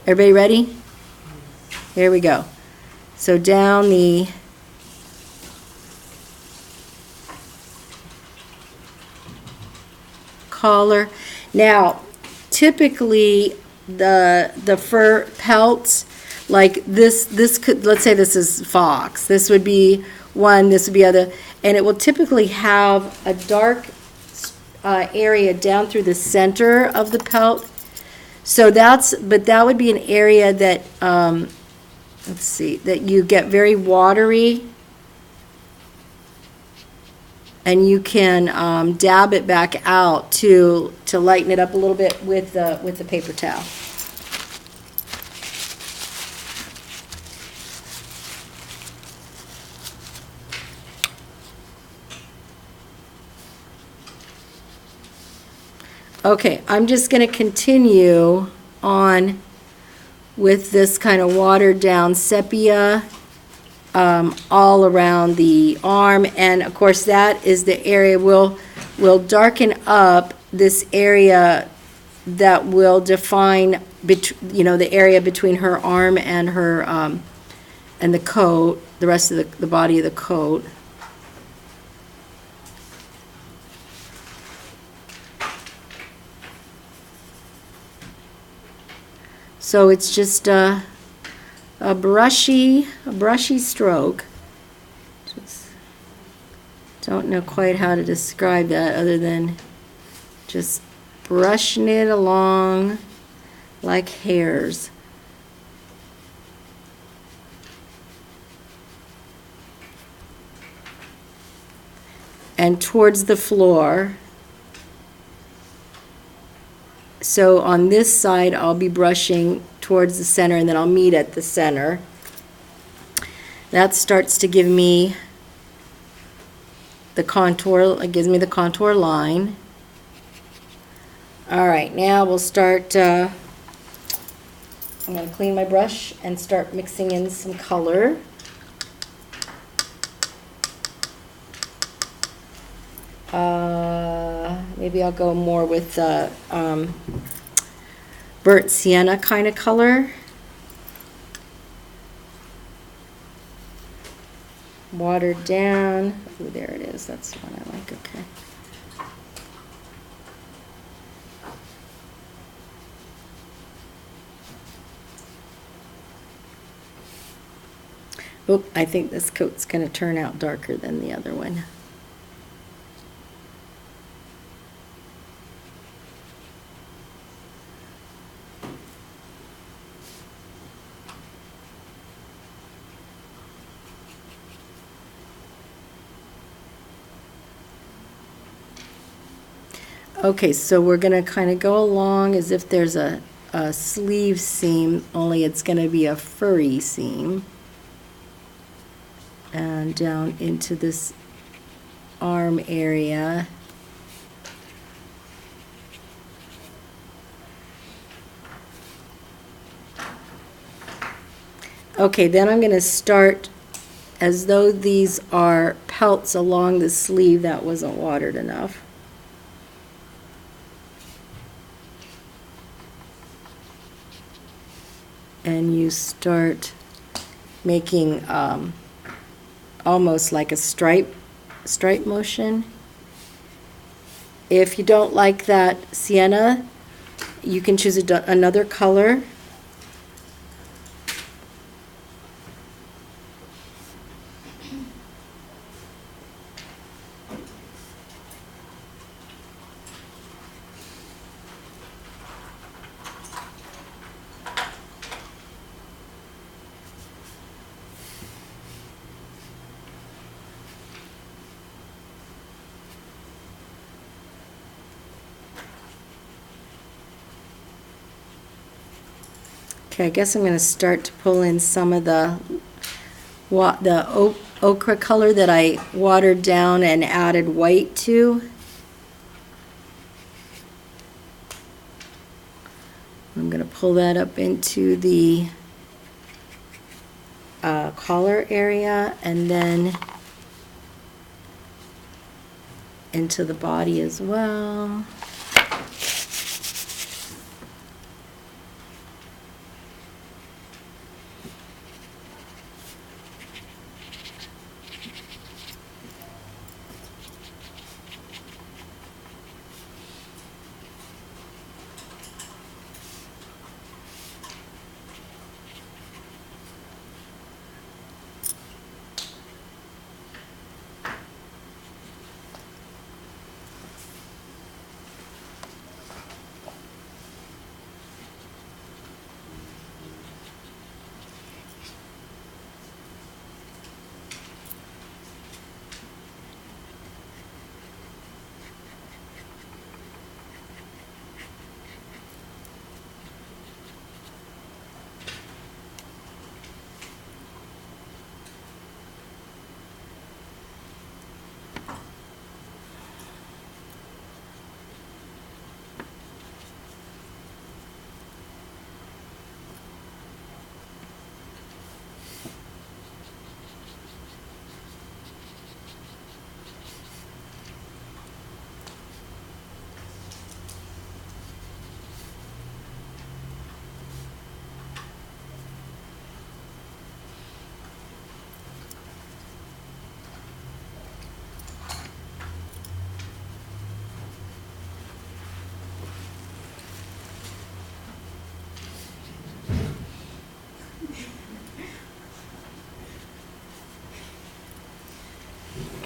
Everybody ready? Here we go. So down the collar. Now, typically the fur pelts, like this could, let's say this is fox. This would be one, this would be other, and it will typically have a dark area down through the center of the pelt. So but that would be an area that, let's see, that you get very watery, and you can dab it back out to lighten it up a little bit with the paper towel. Okay, I'm just going to continue on with this kind of watered down sepia all around the arm, and of course that is the area we'll darken up, this area that will define the area between her arm and her and the coat, the rest of the body of the coat. So it's just a brushy stroke. Just don't know quite how to describe that other than just brushing it along like hairs. And towards the floor. So on this side, I'll be brushing towards the center, and then I'll meet at the center. That starts to give me the contour, it gives me the contour line. All right, now we'll start, I'm going to clean my brush and start mixing in some color. Maybe I'll go more with burnt sienna kind of color. Watered down. Oh, there it is. That's the one I like. Okay. Oop, I think this coat's going to turn out darker than the other one. Okay, so we're going to kind of go along as if there's a sleeve seam, only it's going to be a furry seam. And down into this arm area. Okay, then I'm going to start as though these are pelts along the sleeve that wasn't watered enough. And you start making almost like a stripe motion. If you don't like that sienna, you can choose another color. Okay, I guess I'm going to start to pull in some of the ochre color that I watered down and added white to. I'm going to pull that up into the collar area and then into the body as well.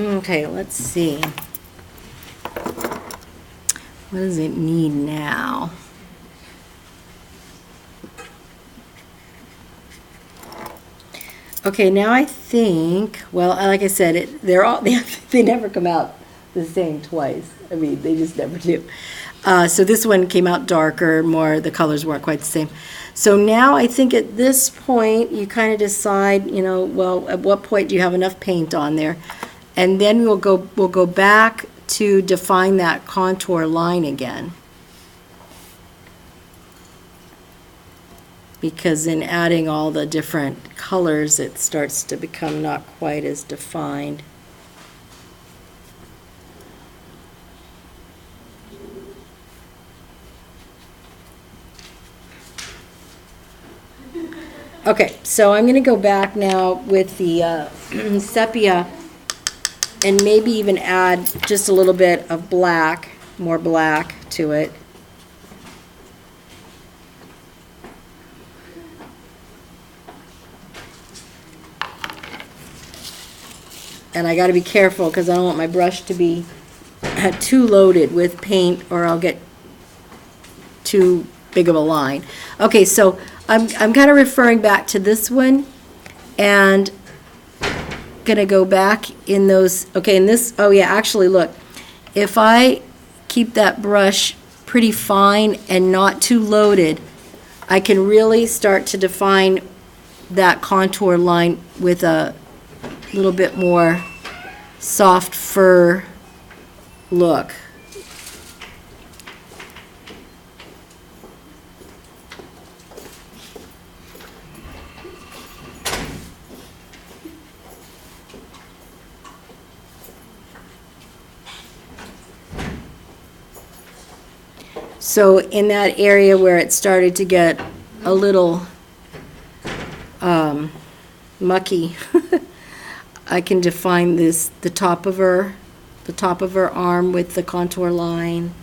Okay, let's see. What does it need now? Okay, now I think, well, like I said, they're all they never come out the same twice. I mean, they just never do. So this one came out darker, more, the colors weren't quite the same. So now I think at this point, you kind of decide, you know, well, at what point do you have enough paint on there? And then we'll go back to define that contour line again. Because in adding all the different colors, it starts to become not quite as defined. Okay, so I'm going to go back now with the sepia and maybe even add just a little bit of black, more black to it. And I got to be careful because I don't want my brush to be too loaded with paint or I'll get too big of a line. Okay, so I'm kind of referring back to this one and gonna go back in those. Okay, in this, oh yeah, actually look, if I keep that brush pretty fine and not too loaded, I can really start to define that contour line with a little bit more soft fur look. So in that area where it started to get a little mucky, I can define this, the top of her arm with the contour line.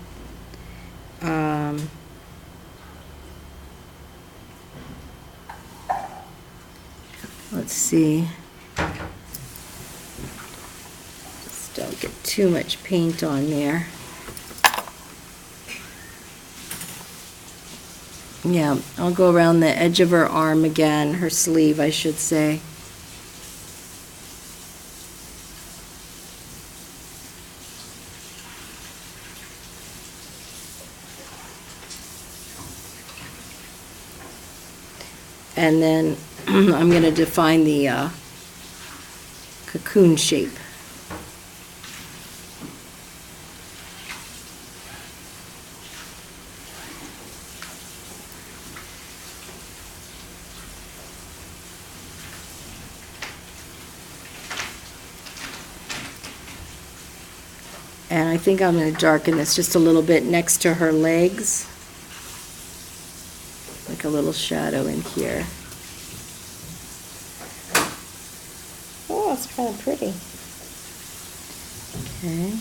Let's see. Just don't get too much paint on there. Yeah, I'll go around the edge of her arm again, her sleeve, I should say. And then I'm going to define the cocoon shape. And I think I'm going to darken this just a little bit next to her legs. Like a little shadow in here. Oh, it's kind of pretty. Okay.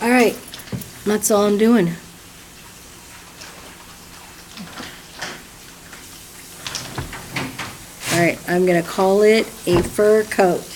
All right, that's all I'm doing. All right, I'm going to call it a fur coat.